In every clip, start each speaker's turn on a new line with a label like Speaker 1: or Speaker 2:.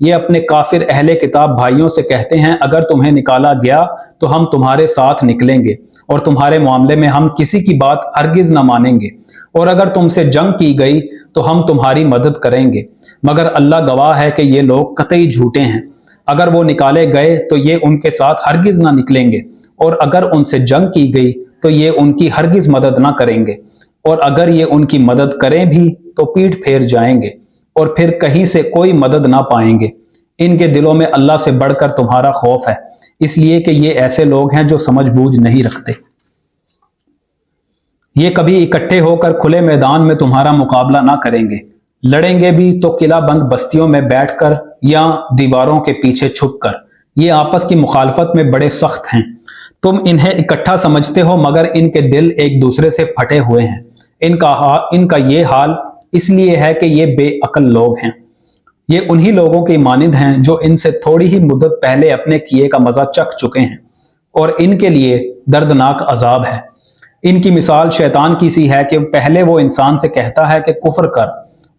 Speaker 1: یہ اپنے کافر اہل کتاب بھائیوں سے کہتے ہیں اگر تمہیں نکالا گیا تو ہم تمہارے ساتھ نکلیں گے اور تمہارے معاملے میں ہم کسی کی بات ہرگز نہ مانیں گے، اور اگر تم سے جنگ کی گئی تو ہم تمہاری مدد کریں گے، مگر اللہ گواہ ہے کہ یہ لوگ قطعی جھوٹے ہیں۔ اگر وہ نکالے گئے تو یہ ان کے ساتھ ہرگز نہ نکلیں گے، اور اگر ان سے جنگ کی گئی تو یہ ان کی ہرگز مدد نہ کریں گے، اور اگر یہ ان کی مدد کریں بھی تو پیٹھ پھیر جائیں گے اور پھر کہیں سے کوئی مدد نہ پائیں گے۔ ان کے دلوں میں اللہ سے بڑھ کر تمہارا خوف ہے، اس لیے کہ یہ ایسے لوگ ہیں جو سمجھ بوجھ نہیں رکھتے۔ یہ کبھی اکٹھے ہو کر کھلے میدان میں تمہارا مقابلہ نہ کریں گے، لڑیں گے بھی تو قلعہ بند بستیوں میں بیٹھ کر یا دیواروں کے پیچھے چھپ کر۔ یہ آپس کی مخالفت میں بڑے سخت ہیں، تم انہیں اکٹھا سمجھتے ہو مگر ان کے دل ایک دوسرے سے پھٹے ہوئے ہیں۔ ان کا یہ حال اس لیے ہے کہ یہ بے عقل لوگ ہیں۔ یہ انہی لوگوں کی مانند ہیں جو ان سے تھوڑی ہی مدت پہلے اپنے کیے کا مزہ چکھ چکے ہیں، اور ان کے لیے دردناک عذاب ہے۔ ان کی مثال شیطان کی سی ہے کہ پہلے وہ انسان سے کہتا ہے کہ کفر کر،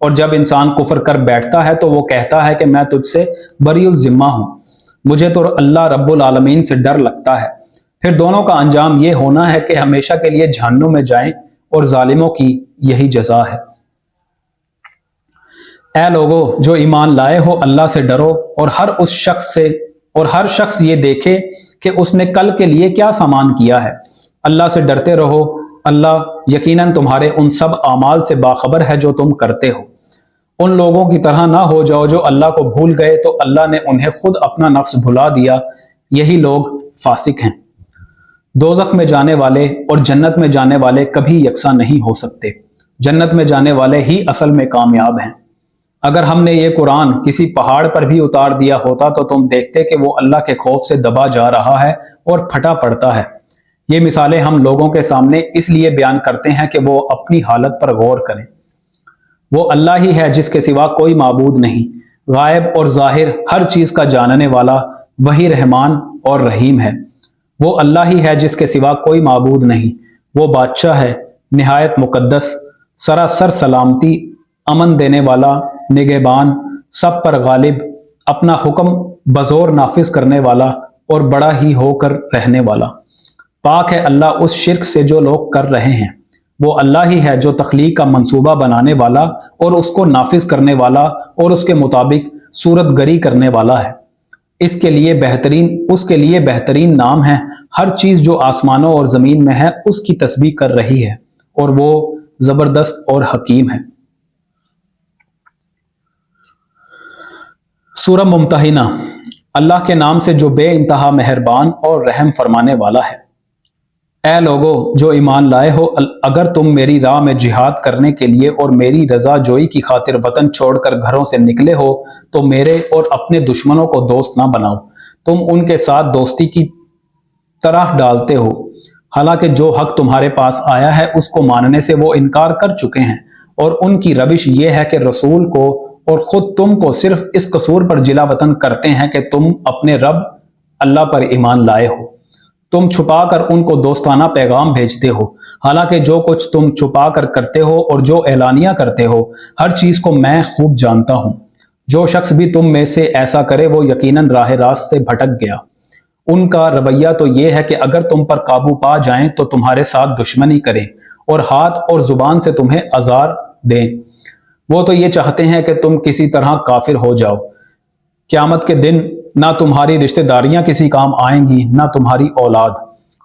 Speaker 1: اور جب انسان کفر کر بیٹھتا ہے تو وہ کہتا ہے کہ میں تجھ سے بری الذمہ ہوں، مجھے تو اللہ رب العالمین سے ڈر لگتا ہے۔ پھر دونوں کا انجام یہ ہونا ہے کہ ہمیشہ کے لیے جہنم میں جائیں، اور ظالموں کی یہی جزا ہے۔ اے لوگو جو ایمان لائے ہو، اللہ سے ڈرو، اور ہر شخص یہ دیکھے کہ اس نے کل کے لیے کیا سامان کیا ہے۔ اللہ سے ڈرتے رہو، اللہ یقیناً تمہارے ان سب اعمال سے باخبر ہے جو تم کرتے ہو۔ ان لوگوں کی طرح نہ ہو جاؤ جو اللہ کو بھول گئے تو اللہ نے انہیں خود اپنا نفس بھلا دیا، یہی لوگ فاسق ہیں۔ دوزخ میں جانے والے اور جنت میں جانے والے کبھی یکساں نہیں ہو سکتے، جنت میں جانے والے ہی اصل میں کامیاب ہیں۔ اگر ہم نے یہ قرآن کسی پہاڑ پر بھی اتار دیا ہوتا تو تم دیکھتے کہ وہ اللہ کے خوف سے دبا جا رہا ہے اور پھٹا پڑتا ہے۔ یہ مثالیں ہم لوگوں کے سامنے اس لیے بیان کرتے ہیں کہ وہ اپنی حالت پر غور کریں۔ وہ اللہ ہی ہے جس کے سوا کوئی معبود نہیں، غائب اور ظاہر ہر چیز کا جاننے والا، وہی رحمان اور رحیم ہے۔ وہ اللہ ہی ہے جس کے سوا کوئی معبود نہیں، وہ بادشاہ ہے، نہایت مقدس، سراسر سلامتی، امن دینے والا، نگہبان، سب پر غالب، اپنا حکم بزور نافذ کرنے والا اور بڑا ہی ہو کر رہنے والا۔ پاک ہے اللہ اس شرک سے جو لوگ کر رہے ہیں۔ وہ اللہ ہی ہے جو تخلیق کا منصوبہ بنانے والا اور اس کو نافذ کرنے والا اور اس کے مطابق صورت گری کرنے والا ہے۔ اس کے لیے بہترین نام ہے، ہر چیز جو آسمانوں اور زمین میں ہے اس کی تسبیح کر رہی ہے، اور وہ زبردست اور حکیم ہے۔ سورہ ممتحنہ۔ اللہ کے نام سے جو بے انتہا مہربان اور رحم فرمانے والا ہے۔ اے لوگو جو ایمان لائے ہو، اگر تم میری راہ میں جہاد کرنے کے لیے اور میری رضا جوئی کی خاطر وطن چھوڑ کر گھروں سے نکلے ہو تو میرے اور اپنے دشمنوں کو دوست نہ بناؤ۔ تم ان کے ساتھ دوستی کی طرح ڈالتے ہو، حالانکہ جو حق تمہارے پاس آیا ہے اس کو ماننے سے وہ انکار کر چکے ہیں، اور ان کی روش یہ ہے کہ رسول کو اور خود تم کو صرف اس قصور پر جلا وطن کرتے ہیں کہ تم اپنے رب اللہ پر ایمان لائے ہو۔ تم چھپا کر ان کو دوستانہ پیغام بھیجتے ہو، حالانکہ جو کچھ تم چھپا کر کرتے ہو اور جو اعلانیہ کرتے ہو، ہر چیز کو میں خوب جانتا ہوں۔ جو شخص بھی تم میں سے ایسا کرے وہ یقیناً راہ راست سے بھٹک گیا۔ ان کا رویہ تو یہ ہے کہ اگر تم پر قابو پا جائیں تو تمہارے ساتھ دشمنی کریں اور ہاتھ اور زبان سے تمہیں آزار دیں۔ وہ تو یہ چاہتے ہیں کہ تم کسی طرح کافر ہو جاؤ۔ قیامت کے دن نہ تمہاری رشتہ داریاں کسی کام آئیں گی، نہ تمہاری اولاد۔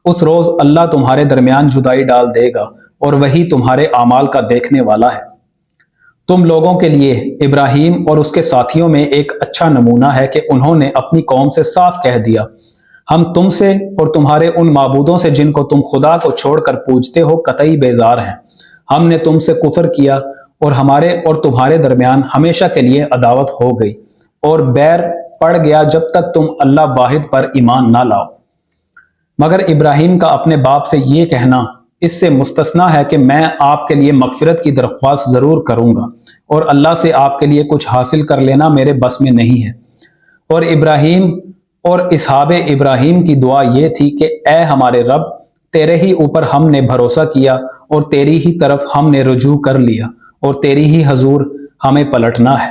Speaker 1: اس روز اللہ تمہارے درمیان جدائی ڈال دے گا، اور وہی تمہارے اعمال کا دیکھنے والا ہے۔ تم لوگوں کے لیے ابراہیم اور اس کے ساتھیوں میں ایک اچھا نمونہ ہے کہ انہوں نے اپنی قوم سے صاف کہہ دیا، ہم تم سے اور تمہارے ان معبودوں سے جن کو تم خدا کو چھوڑ کر پوجتے ہو قطعی بیزار ہیں۔ ہم نے تم سے کفر کیا اور ہمارے اور تمہارے درمیان ہمیشہ کے لیے عداوت ہو گئی اور بیر پڑ گیا جب تک تم اللہ واحد پر ایمان نہ لاؤ۔ مگر ابراہیم کا اپنے باپ سے یہ کہنا اس سے مستثنا ہے کہ میں آپ کے لیے مغفرت کی درخواست ضرور کروں گا، اور اللہ سے آپ کے لیے کچھ حاصل کر لینا میرے بس میں نہیں ہے۔ اور ابراہیم اور اصحاب ابراہیم کی دعا یہ تھی کہ اے ہمارے رب، تیرے ہی اوپر ہم نے بھروسہ کیا اور تیری ہی طرف ہم نے رجوع کر لیا، اور تیری ہی حضور ہمیں پلٹنا ہے۔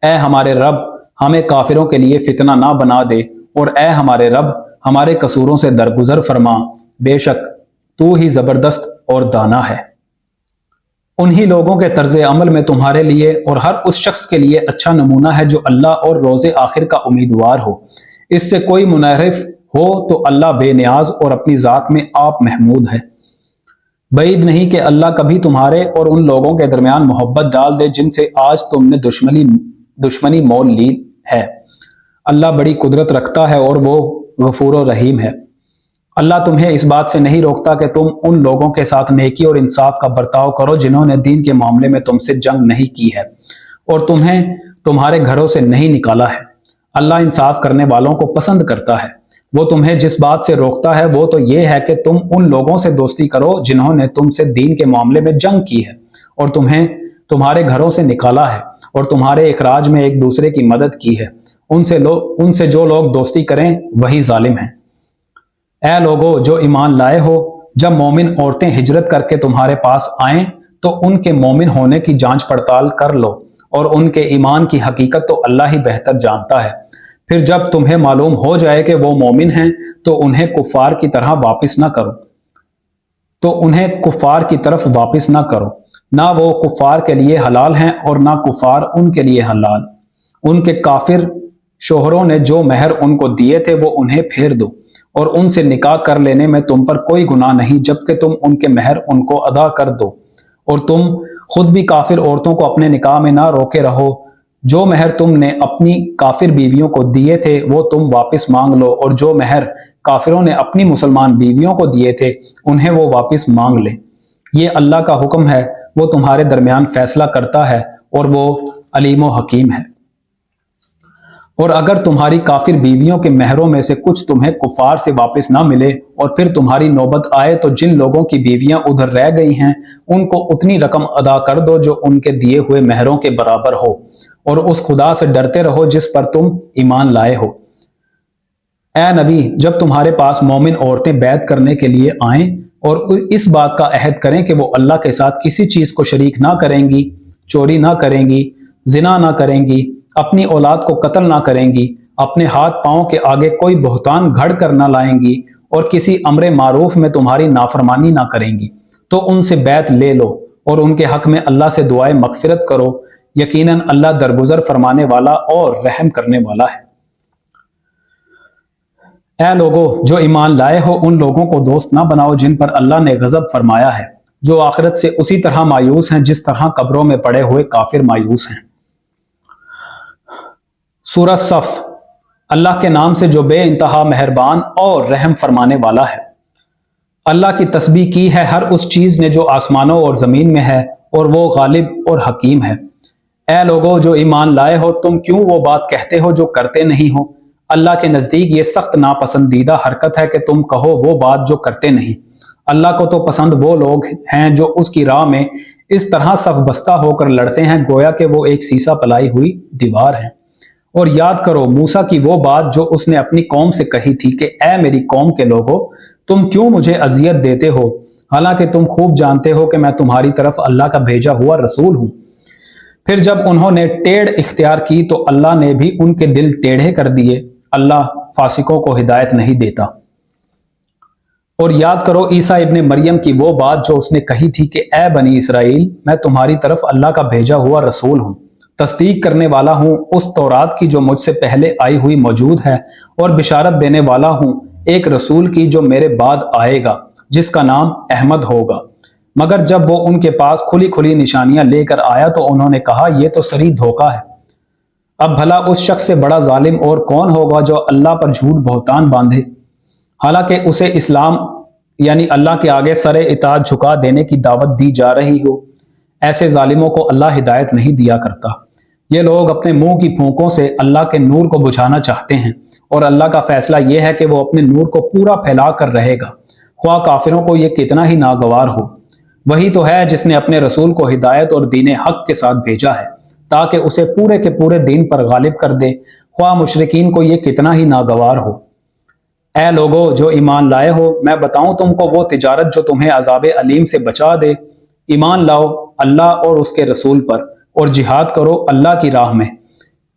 Speaker 1: اے ہمارے رب، ہمیں کافروں کے لیے فتنہ نہ بنا دے، اور اے ہمارے رب ہمارے قصوروں سے درگزر فرما، بے شک تو ہی زبردست اور دانا ہے۔ انہی لوگوں کے طرز عمل میں تمہارے لیے اور ہر اس شخص کے لیے اچھا نمونہ ہے جو اللہ اور روز آخر کا امیدوار ہو۔ اس سے کوئی منحرف ہو تو اللہ بے نیاز اور اپنی ذات میں آپ محمود ہے۔ بعید نہیں کہ اللہ کبھی تمہارے اور ان لوگوں کے درمیان محبت ڈال دے جن سے آج تم نے دشمنی مول لی ہے۔ اللہ بڑی قدرت رکھتا ہے اور وہ غفور و رحیم ہے۔ اللہ تمہیں اس بات سے نہیں روکتا کہ تم ان لوگوں کے ساتھ نیکی اور انصاف کا برتاؤ کرو جنہوں نے دین کے معاملے میں تم سے جنگ نہیں کی ہے اور تمہیں تمہارے گھروں سے نہیں نکالا ہے۔ اللہ انصاف کرنے والوں کو پسند کرتا ہے۔ وہ تمہیں جس بات سے روکتا ہے وہ تو یہ ہے کہ تم ان لوگوں سے دوستی کرو جنہوں نے تم سے دین کے معاملے میں جنگ کی ہے اور تمہیں تمہارے گھروں سے نکالا ہے اور تمہارے اخراج میں ایک دوسرے کی مدد کی ہے۔ ان سے جو لوگ دوستی کریں وہی ظالم ہیں۔ اے لوگو جو ایمان لائے ہو، جب مومن عورتیں ہجرت کر کے تمہارے پاس آئیں تو ان کے مومن ہونے کی جانچ پڑتال کر لو، اور ان کے ایمان کی حقیقت تو اللہ ہی بہتر جانتا ہے۔ پھر جب تمہیں معلوم ہو جائے کہ وہ مومن ہیں تو انہیں کفار کی طرح واپس نہ کرو، نہ وہ کفار کے لیے حلال ہیں اور نہ کفار ان کے لیے حلال۔ ان کے کافر شوہروں نے جو مہر ان کو دیے تھے وہ انہیں پھیر دو، اور ان سے نکاح کر لینے میں تم پر کوئی گناہ نہیں جبکہ تم ان کے مہر ان کو ادا کر دو، اور تم خود بھی کافر عورتوں کو اپنے نکاح میں نہ روکے رہو۔ جو مہر تم نے اپنی کافر بیویوں کو دیے تھے وہ تم واپس مانگ لو، اور جو مہر کافروں نے اپنی مسلمان بیویوں کو دیے تھے انہیں وہ واپس مانگ لیں۔ یہ اللہ کا حکم ہے، وہ تمہارے درمیان فیصلہ کرتا ہے اور وہ علیم و حکیم ہے۔ اور اگر تمہاری کافر بیویوں کے مہروں میں سے کچھ تمہیں کفار سے واپس نہ ملے اور پھر تمہاری نوبت آئے تو جن لوگوں کی بیویاں ادھر رہ گئی ہیں ان کو اتنی رقم ادا کر دو جو ان کے دیے ہوئے مہروں کے برابر ہو، اور اس خدا سے ڈرتے رہو جس پر تم ایمان لائے ہو۔ اے نبی جب تمہارے پاس مومن عورتیں بیعت کرنے کے لیے آئیں اور اس بات کا عہد کریں کہ وہ اللہ کے ساتھ کسی چیز کو شریک نہ کریں گی، چوری نہ کریں گی، زنا نہ کریں گی، اپنی اولاد کو قتل نہ کریں گی، اپنے ہاتھ پاؤں کے آگے کوئی بہتان گھڑ کر نہ لائیں گی، اور کسی امر معروف میں تمہاری نافرمانی نہ کریں گی، تو ان سے بیعت لے لو اور ان کے حق میں اللہ سے دعائے مغفرت کرو، یقیناً اللہ درگزر فرمانے والا اور رحم کرنے والا ہے۔ اے لوگو جو ایمان لائے ہو ان لوگوں کو دوست نہ بناؤ جن پر اللہ نے غضب فرمایا ہے، جو آخرت سے اسی طرح مایوس ہیں جس طرح قبروں میں پڑے ہوئے کافر مایوس ہیں۔ سورہ صف۔ اللہ کے نام سے جو بے انتہا مہربان اور رحم فرمانے والا ہے۔ اللہ کی تسبیح کی ہے ہر اس چیز نے جو آسمانوں اور زمین میں ہے، اور وہ غالب اور حکیم ہے۔ اے لوگو جو ایمان لائے ہو تم کیوں وہ بات کہتے ہو جو کرتے نہیں ہو؟ اللہ کے نزدیک یہ سخت ناپسندیدہ حرکت ہے کہ تم کہو وہ بات جو کرتے نہیں۔ اللہ کو تو پسند وہ لوگ ہیں جو اس کی راہ میں اس طرح صف بستہ ہو کر لڑتے ہیں گویا کہ وہ ایک سیسا پلائی ہوئی دیوار ہے۔ اور یاد کرو موسیٰ کی وہ بات جو اس نے اپنی قوم سے کہی تھی کہ اے میری قوم کے لوگو تم کیوں مجھے اذیت دیتے ہو، حالانکہ تم خوب جانتے ہو کہ میں تمہاری طرف اللہ کا بھیجا ہوا رسول ہوں۔ پھر جب انہوں نے ٹیڑھ اختیار کی تو اللہ نے بھی ان کے دل ٹیڑھے کر دیے۔ اللہ فاسقوں کو ہدایت نہیں دیتا۔ اور یاد کرو عیسیٰ ابن مریم کی وہ بات جو اس نے کہی تھی کہ اے بنی اسرائیل میں تمہاری طرف اللہ کا بھیجا ہوا رسول ہوں، تصدیق کرنے والا ہوں اس تورات کی جو مجھ سے پہلے آئی ہوئی موجود ہے، اور بشارت دینے والا ہوں ایک رسول کی جو میرے بعد آئے گا جس کا نام احمد ہوگا۔ مگر جب وہ ان کے پاس کھلی کھلی نشانیاں لے کر آیا تو انہوں نے کہا یہ تو سری دھوکہ ہے۔ اب بھلا اس شخص سے بڑا ظالم اور کون ہوگا جو اللہ پر جھوٹ بہتان باندھے، حالانکہ اسے اسلام یعنی اللہ کے آگے سر اطاعت جھکا دینے کی دعوت دی جا رہی ہو۔ ایسے ظالموں کو اللہ ہدایت نہیں دیا کرتا۔ یہ لوگ اپنے منہ کی پھونکوں سے اللہ کے نور کو بجھانا چاہتے ہیں، اور اللہ کا فیصلہ یہ ہے کہ وہ اپنے نور کو پورا پھیلا کر رہے گا، خواہ کافروں کو یہ کتنا ہی ناگوار ہو۔ وہی تو ہے جس نے اپنے رسول کو ہدایت اور دین حق کے ساتھ بھیجا ہے تاکہ اسے پورے کے پورے دین پر غالب کر دے، خواہ مشرکین کو یہ کتنا ہی ناگوار ہو۔ اے لوگو جو ایمان لائے ہو میں بتاؤں تم کو وہ تجارت جو تمہیں عذاب علیم سے بچا دے۔ ایمان لاؤ اللہ اور اس کے رسول پر، اور جہاد کرو اللہ کی راہ میں،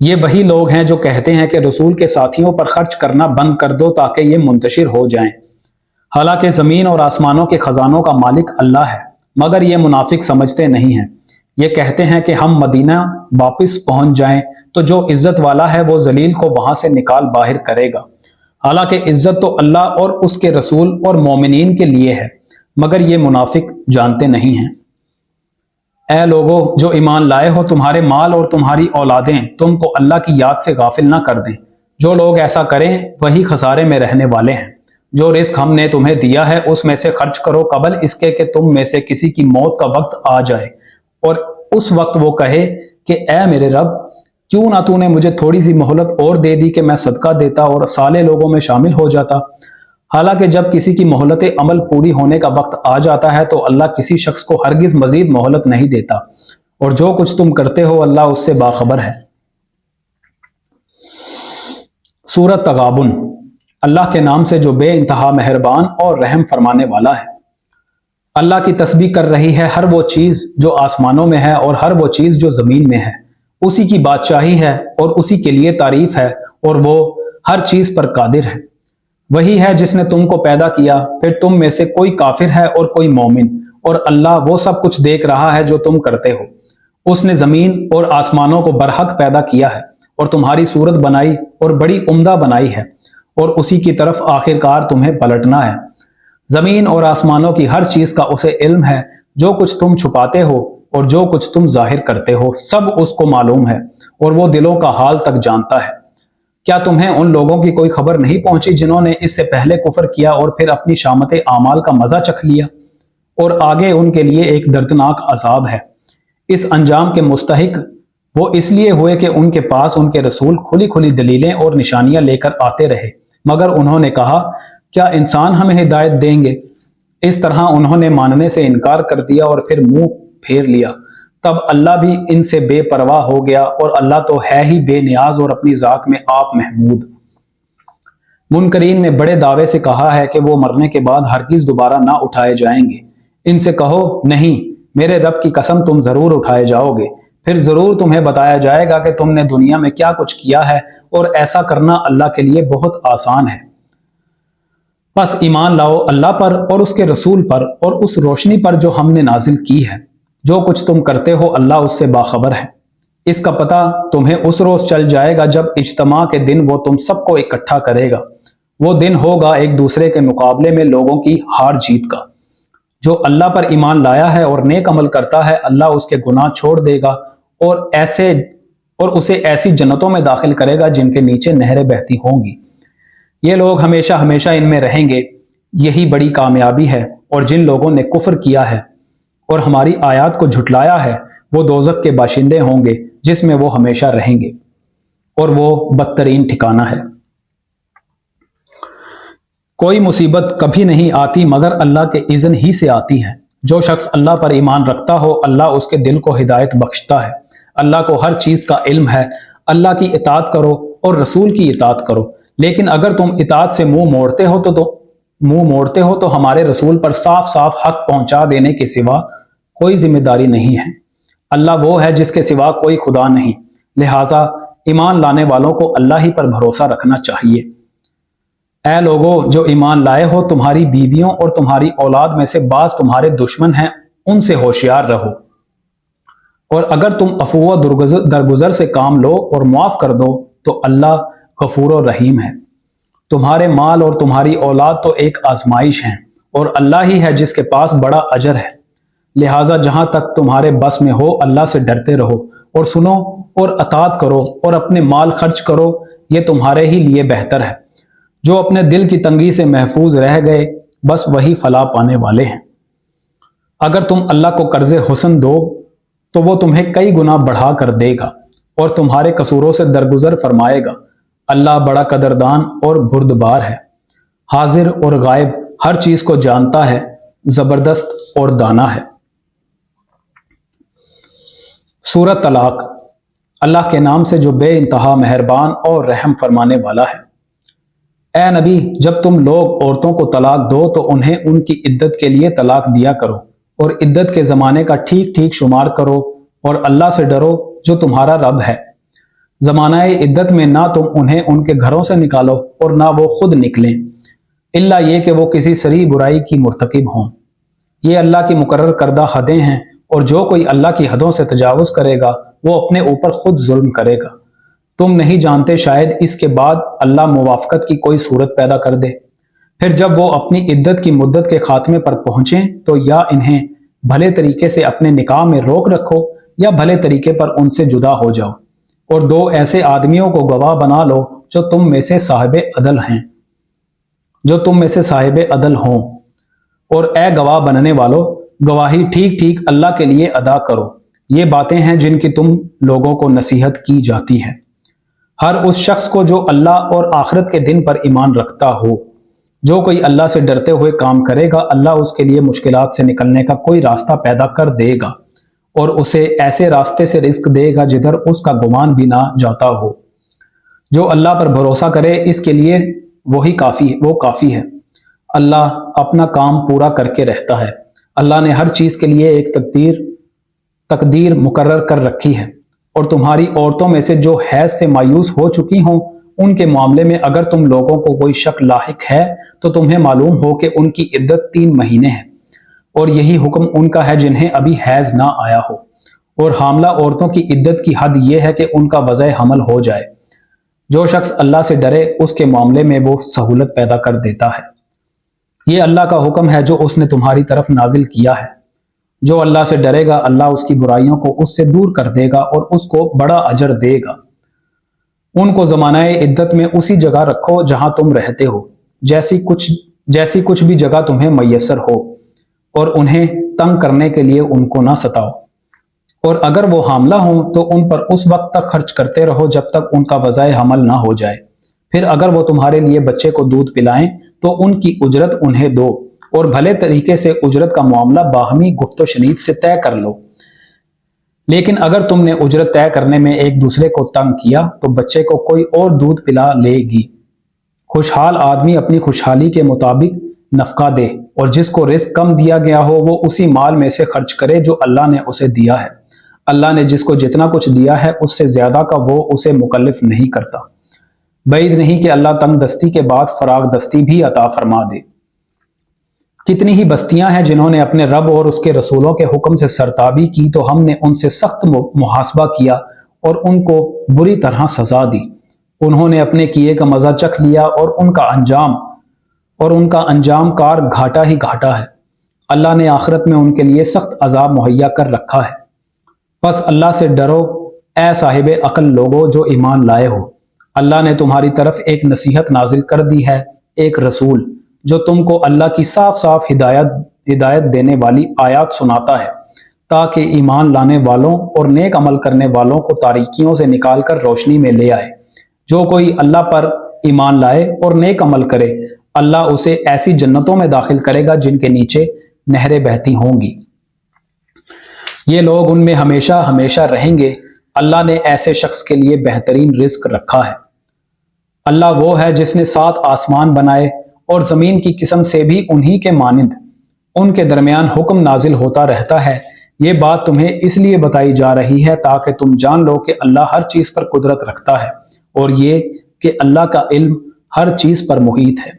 Speaker 1: یہ وہی لوگ ہیں جو کہتے ہیں کہ رسول کے ساتھیوں پر خرچ کرنا بند کر دو تاکہ یہ منتشر ہو جائیں، حالانکہ زمین اور آسمانوں کے خزانوں کا مالک اللہ ہے، مگر یہ منافق سمجھتے نہیں ہیں۔ یہ کہتے ہیں کہ ہم مدینہ واپس پہنچ جائیں تو جو عزت والا ہے وہ ذلیل کو وہاں سے نکال باہر کرے گا، حالانکہ عزت تو اللہ اور اس کے رسول اور مومنین کے لیے ہے، مگر یہ منافق جانتے نہیں ہیں۔ اے لوگو جو ایمان لائے ہو، تمہارے مال اور تمہاری اولادیں تم کو اللہ کی یاد سے غافل نہ کر دیں۔ جو لوگ ایسا کریں وہی خسارے میں رہنے والے ہیں۔ جو رزق ہم نے تمہیں دیا ہے اس میں سے خرچ کرو قبل اس کے کہ تم میں سے کسی کی موت کا وقت آ جائے، اور اس وقت وہ کہے کہ اے میرے رب، کیوں نہ تو نے مجھے تھوڑی سی مہلت اور دے دی کہ میں صدقہ دیتا اور صالح لوگوں میں شامل ہو جاتا۔ حالانکہ جب کسی کی مہلت عمل پوری ہونے کا وقت آ جاتا ہے تو اللہ کسی شخص کو ہرگز مزید مہلت نہیں دیتا، اور جو کچھ تم کرتے ہو اللہ اس سے باخبر ہے۔ سورۃ تغابن۔ اللہ کے نام سے جو بے انتہا مہربان اور رحم فرمانے والا ہے۔ اللہ کی تسبیح کر رہی ہے ہر وہ چیز جو آسمانوں میں ہے اور ہر وہ چیز جو زمین میں ہے، اسی کی بادشاہی ہے اور اسی کے لیے تعریف ہے، اور وہ ہر چیز پر قادر ہے۔ وہی ہے جس نے تم کو پیدا کیا، پھر تم میں سے کوئی کافر ہے اور کوئی مومن، اور اللہ وہ سب کچھ دیکھ رہا ہے جو تم کرتے ہو۔ اس نے زمین اور آسمانوں کو برحق پیدا کیا ہے اور تمہاری صورت بنائی اور بڑی عمدہ بنائی ہے، اور اسی کی طرف آخرکار تمہیں پلٹنا ہے۔ زمین اور آسمانوں کی ہر چیز کا اسے علم ہے، جو کچھ تم چھپاتے ہو اور جو کچھ تم ظاہر کرتے ہو سب اس کو معلوم ہے، اور وہ دلوں کا حال تک جانتا ہے۔ کیا تمہیں ان لوگوں کی کوئی خبر نہیں پہنچی جنہوں نے اس سے پہلے کفر کیا اور پھر اپنی شامت اعمال کا مزہ چکھ لیا، اور آگے ان کے لیے ایک دردناک عذاب ہے۔ اس انجام کے مستحق وہ اس لیے ہوئے کہ ان کے پاس ان کے رسول کھلی کھلی دلیلیں اور نشانیاں لے کر آتے رہے، مگر انہوں نے کہا کیا انسان ہمیں ہدایت دیں گے؟ اس طرح انہوں نے ماننے سے انکار کر دیا اور پھر منہ پھیر لیا۔ تب اللہ بھی ان سے بے پرواہ ہو گیا، اور اللہ تو ہے ہی بے نیاز اور اپنی ذات میں آپ محمود۔ منکرین نے بڑے دعوے سے کہا ہے کہ وہ مرنے کے بعد ہرگز دوبارہ نہ اٹھائے جائیں گے۔ ان سے کہو نہیں، میرے رب کی قسم تم ضرور اٹھائے جاؤ گے، پھر ضرور تمہیں بتایا جائے گا کہ تم نے دنیا میں کیا کچھ کیا ہے، اور ایسا کرنا اللہ کے لیے بہت آسان ہے۔ بس ایمان لاؤ اللہ پر اور اس کے رسول پر اور اس روشنی پر جو ہم نے نازل کی ہے۔ جو کچھ تم کرتے ہو اللہ اس سے باخبر ہے۔ اس کا پتہ تمہیں اس روز چل جائے گا جب اجتماع کے دن وہ تم سب کو اکٹھا کرے گا۔ وہ دن ہوگا ایک دوسرے کے مقابلے میں لوگوں کی ہار جیت کا۔ جو اللہ پر ایمان لایا ہے اور نیک عمل کرتا ہے اللہ اس کے گناہ چھوڑ دے گا، اور اسے ایسی جنتوں میں داخل کرے گا جن کے نیچے نہریں بہتی ہوں گی۔ یہ لوگ ہمیشہ ہمیشہ ان میں رہیں گے، یہی بڑی کامیابی ہے۔ اور جن لوگوں نے کفر کیا ہے اور ہماری آیات کو جھٹلایا ہے وہ دوزخ کے باشندے ہوں گے جس میں وہ ہمیشہ رہیں گے، اور وہ بدترین ٹھکانہ ہے۔ کوئی مصیبت کبھی نہیں آتی مگر اللہ کے اذن ہی سے آتی ہے۔ جو شخص اللہ پر ایمان رکھتا ہو اللہ اس کے دل کو ہدایت بخشتا ہے۔ اللہ کو ہر چیز کا علم ہے۔ اللہ کی اطاعت کرو اور رسول کی اطاعت کرو، لیکن اگر تم اطاعت سے منہ موڑتے ہو تو ہمارے رسول پر صاف صاف حق پہنچا دینے کے سوا کوئی ذمہ داری نہیں ہے۔ اللہ وہ ہے جس کے سوا کوئی خدا نہیں، لہٰذا ایمان لانے والوں کو اللہ ہی پر بھروسہ رکھنا چاہیے۔ اے لوگو جو ایمان لائے ہو، تمہاری بیویوں اور تمہاری اولاد میں سے بعض تمہارے دشمن ہیں، ان سے ہوشیار رہو، اور اگر تم عفو و درگزر سے کام لو اور معاف کر دو تو اللہ غفور و رحیم ہے۔ تمہارے مال اور تمہاری اولاد تو ایک آزمائش ہیں، اور اللہ ہی ہے جس کے پاس بڑا اجر ہے۔ لہٰذا جہاں تک تمہارے بس میں ہو اللہ سے ڈرتے رہو، اور سنو اور اطاعت کرو اور اپنے مال خرچ کرو، یہ تمہارے ہی لیے بہتر ہے۔ جو اپنے دل کی تنگی سے محفوظ رہ گئے بس وہی فلاح پانے والے ہیں۔ اگر تم اللہ کو قرض حسن دو تو وہ تمہیں کئی گنا بڑھا کر دے گا اور تمہارے قصوروں سے درگزر فرمائے گا۔ اللہ بڑا قدردان اور بردبار ہے، حاضر اور غائب ہر چیز کو جانتا ہے، زبردست اور دانا ہے۔ سورۃ طلاق۔ اللہ کے نام سے جو بے انتہا مہربان اور رحم فرمانے والا ہے۔ اے نبی، جب تم لوگ عورتوں کو طلاق دو تو انہیں ان کی عدت کے لیے طلاق دیا کرو، اور عدت کے زمانے کا ٹھیک ٹھیک شمار کرو، اور اللہ سے ڈرو جو تمہارا رب ہے۔ زمانہ عدت میں نہ تم انہیں ان کے گھروں سے نکالو اور نہ وہ خود نکلیں، الا یہ کہ وہ کسی صریح برائی کی مرتکب ہوں۔ یہ اللہ کی مقرر کردہ حدیں ہیں، اور جو کوئی اللہ کی حدوں سے تجاوز کرے گا وہ اپنے اوپر خود ظلم کرے گا۔ تم نہیں جانتے شاید اس کے بعد اللہ موافقت کی کوئی صورت پیدا کر دے۔ پھر جب وہ اپنی عدت کی مدت کے خاتمے پر پہنچیں تو یا انہیں بھلے طریقے سے اپنے نکاح میں روک رکھو یا بھلے طریقے پر ان سے جدا ہو جاؤ، اور 2 ایسے آدمیوں کو گواہ بنا لو جو تم میں سے صاحب عدل ہوں، اور اے گواہ بننے والو، گواہی ٹھیک ٹھیک اللہ کے لیے ادا کرو۔ یہ باتیں ہیں جن کی تم لوگوں کو نصیحت کی جاتی ہے۔ ہر اس شخص کو جو اللہ اور آخرت کے دن پر ایمان رکھتا ہو، جو کوئی اللہ سے ڈرتے ہوئے کام کرے گا، اللہ اس کے لیے مشکلات سے نکلنے کا کوئی راستہ پیدا کر دے گا، اور اسے ایسے راستے سے رزق دے گا جدھر اس کا گمان بھی نہ جاتا ہو۔ جو اللہ پر بھروسہ کرے اس کے لیے وہ کافی ہے۔ اللہ اپنا کام پورا کر کے رہتا ہے۔ اللہ نے ہر چیز کے لیے ایک تقدیر مقرر کر رکھی ہے، اور تمہاری عورتوں میں سے جو حیض سے مایوس ہو چکی ہوں ان کے معاملے میں اگر تم لوگوں کو کوئی شک لاحق ہے تو تمہیں معلوم ہو کہ ان کی عدت 3 مہینے ہے، اور یہی حکم ان کا ہے جنہیں ابھی حیض نہ آیا ہو۔ اور حاملہ عورتوں کی عدت کی حد یہ ہے کہ ان کا وضع حمل ہو جائے۔ جو شخص اللہ سے ڈرے اس کے معاملے میں وہ سہولت پیدا کر دیتا ہے۔ یہ اللہ کا حکم ہے جو اس نے تمہاری طرف نازل کیا ہے۔ جو اللہ سے ڈرے گا اللہ اس کی برائیوں کو اس سے دور کر دے گا اور اس کو بڑا اجر دے گا۔ ان کو زمانہ عدت میں اسی جگہ رکھو جہاں تم رہتے ہو، جیسی کچھ بھی جگہ تمہیں میسر ہو، اور انہیں تنگ کرنے کے لیے ان کو نہ ستاؤ۔ اور اگر وہ حاملہ ہوں تو ان پر اس وقت تک خرچ کرتے رہو جب تک ان کا وضع حمل نہ ہو جائے۔ پھر اگر وہ تمہارے لیے بچے کو دودھ پلائیں تو ان کی اجرت انہیں دو، اور بھلے طریقے سے اجرت کا معاملہ باہمی گفت و شنید سے طے کر لو۔ لیکن اگر تم نے اجرت طے کرنے میں ایک دوسرے کو تنگ کیا تو بچے کو کوئی اور دودھ پلا لے گی۔ خوشحال آدمی اپنی خوشحالی کے مطابق نفقہ دے، اور جس کو رزق کم دیا گیا ہو وہ اسی مال میں سے خرچ کرے جو اللہ نے اسے دیا ہے۔ اللہ نے جس کو جتنا کچھ دیا ہے اس سے زیادہ کا وہ اسے مکلف نہیں کرتا۔ بعید نہیں کہ اللہ تنگ دستی کے بعد فراغ دستی بھی عطا فرما دے۔ کتنی ہی بستیاں ہیں جنہوں نے اپنے رب اور اس کے رسولوں کے حکم سے سرتابی کی تو ہم نے ان سے سخت محاسبہ کیا اور ان کو بری طرح سزا دی۔ انہوں نے اپنے کیے کا مزہ چکھ لیا اور ان کا انجام کار گھاٹا ہی گھاٹا ہے۔ اللہ نے آخرت میں ان کے لیے سخت عذاب مہیا کر رکھا ہے۔ بس اللہ سے ڈرو اے صاحب عقل لوگو جو ایمان لائے ہو۔ اللہ نے تمہاری طرف ایک نصیحت نازل کر دی ہے، ایک رسول جو تم کو اللہ کی صاف صاف ہدایت دینے والی آیات سناتا ہے، تاکہ ایمان لانے والوں اور نیک عمل کرنے والوں کو تاریکیوں سے نکال کر روشنی میں لے آئے۔ جو کوئی اللہ پر ایمان لائے اور نیک عمل کرے اللہ اسے ایسی جنتوں میں داخل کرے گا جن کے نیچے نہریں بہتی ہوں گی۔ یہ لوگ ان میں ہمیشہ ہمیشہ رہیں گے۔ اللہ نے ایسے شخص کے لیے بہترین رزق رکھا ہے۔ اللہ وہ ہے جس نے 7 آسمان بنائے اور زمین کی قسم سے بھی انہی کے مانند، ان کے درمیان حکم نازل ہوتا رہتا ہے۔ یہ بات تمہیں اس لیے بتائی جا رہی ہے تاکہ تم جان لو کہ اللہ ہر چیز پر قدرت رکھتا ہے، اور یہ کہ اللہ کا علم ہر چیز پر محیط ہے۔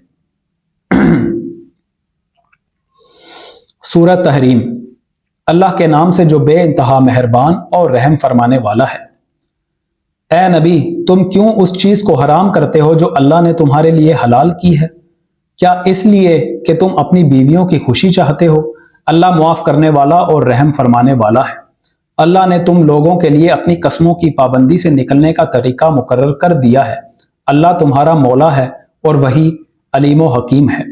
Speaker 1: سورہ تحریم۔ اللہ کے نام سے جو بے انتہا مہربان اور رحم فرمانے والا ہے۔ اے نبی تم کیوں اس چیز کو حرام کرتے ہو جو اللہ نے تمہارے لیے حلال کی ہے؟ کیا اس لیے کہ تم اپنی بیویوں کی خوشی چاہتے ہو؟ اللہ معاف کرنے والا اور رحم فرمانے والا ہے۔ اللہ نے تم لوگوں کے لیے اپنی قسموں کی پابندی سے نکلنے کا طریقہ مقرر کر دیا ہے۔ اللہ تمہارا مولا ہے اور وہی علیم و حکیم ہے۔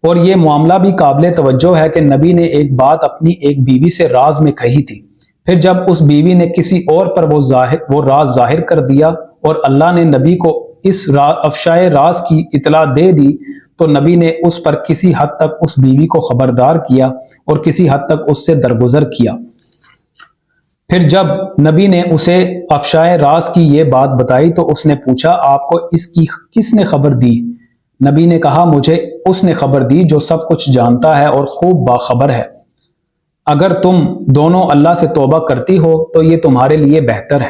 Speaker 1: اور یہ معاملہ بھی قابل توجہ ہے کہ نبی نے ایک بات اپنی ایک بیوی سے راز میں کہی تھی، پھر جب اس بیوی نے کسی اور پر وہ راز ظاہر کر دیا اور اللہ نے نبی کو اس افشائے راز کی اطلاع دے دی تو نبی نے اس پر کسی حد تک اس بیوی کو خبردار کیا اور کسی حد تک اس سے درگزر کیا۔ پھر جب نبی نے اسے افشائے راز کی یہ بات بتائی تو اس نے پوچھا آپ کو اس کی کس نے خبر دی؟ نبی نے کہا مجھے اس نے خبر دی جو سب کچھ جانتا ہے اور خوب باخبر ہے۔ اگر تم دونوں اللہ سے توبہ کرتی ہو تو یہ تمہارے لیے بہتر ہے،